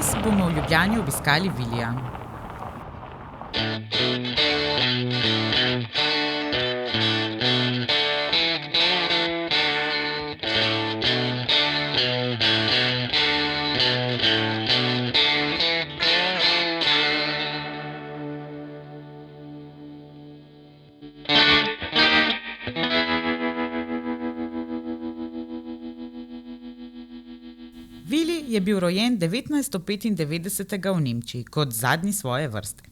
Danes bomo v Ljubljani obiskali Vilija. Vili je bil rojen 1995 v Nemčiji kot zadnji svoje vrste.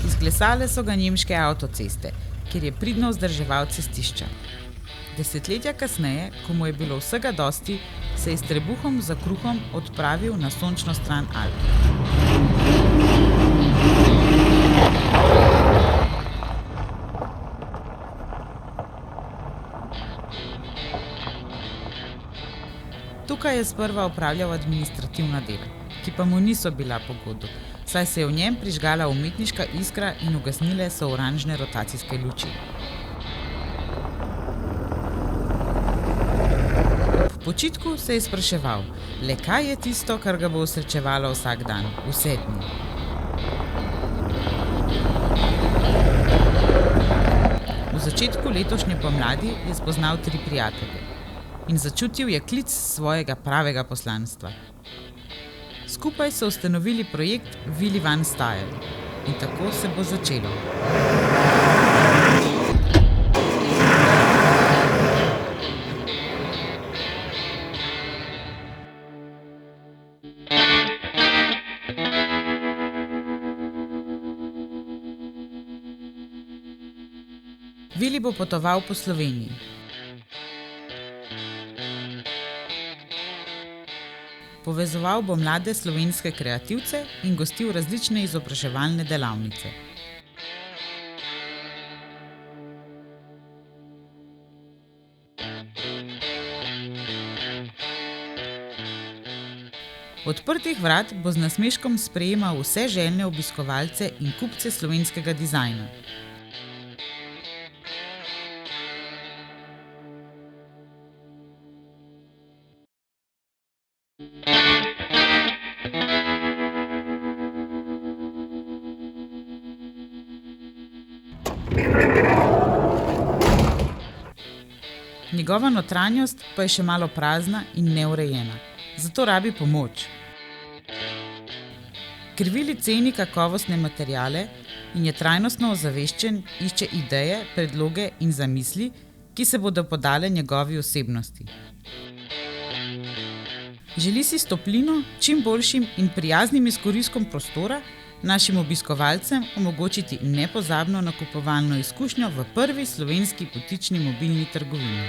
Izklesale so ga nemške avtoceste, kjer je pridno vzdrževal cestišča. Desetletja kasneje, ko mu je bilo vsega dosti, se je s trebuhom za kruhom odpravil na sončno stran Alp. Tukaj je sprva opravljal administrativna dela, ki pa mu niso bila po godu, saj se je v njem prižgala umetniška iskra in ugasnile so oranžne rotacijske luči. V počitku se je spraševal, le kaj je tisto, kar ga bo osrečevalo vsak dan, vse dni. V začetku letošnje pomladi je spoznal 3 prijatelje in začutil je klic svojega pravega poslanstva. Skupaj so ustanovili projekt Vili Van Style in tako se bo začelo. Vili bo potoval po Sloveniji. Povezoval bo mlade slovenske kreativce in gostil različne izobraževalne delavnice. Odprtih vrat bo z nasmeškom sprejemal vse željne obiskovalce in kupce slovenskega dizajna. Njegova notranjost pa je še malo prazna in neurejena, zato rabi pomoč. Ker Vili ceni kakovostne materiale in je trajnostno ozaveščen, išče ideje, predloge in zamisli, ki se bodo podale njegovi osebnosti. Želi si s toplino, čim boljšim in prijaznim izkoristkom prostora našim obiskovalcem omogočiti nepozabno nakupovalno izkušnjo v prvi slovenski butični mobilni trgovini.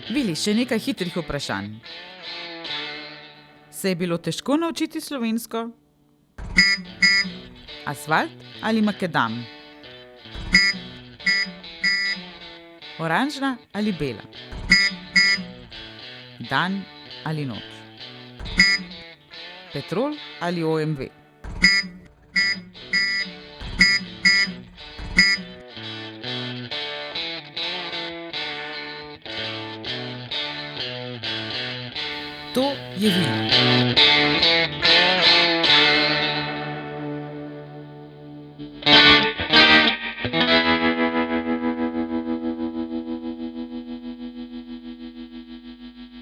Vili, še nekaj hitrih vprašanj. Se je bilo težko naučiti slovensko? Asfalt ali makadam? Oranžna ali bela? Dan ali noč? Petrol ali OMV? To je Vili.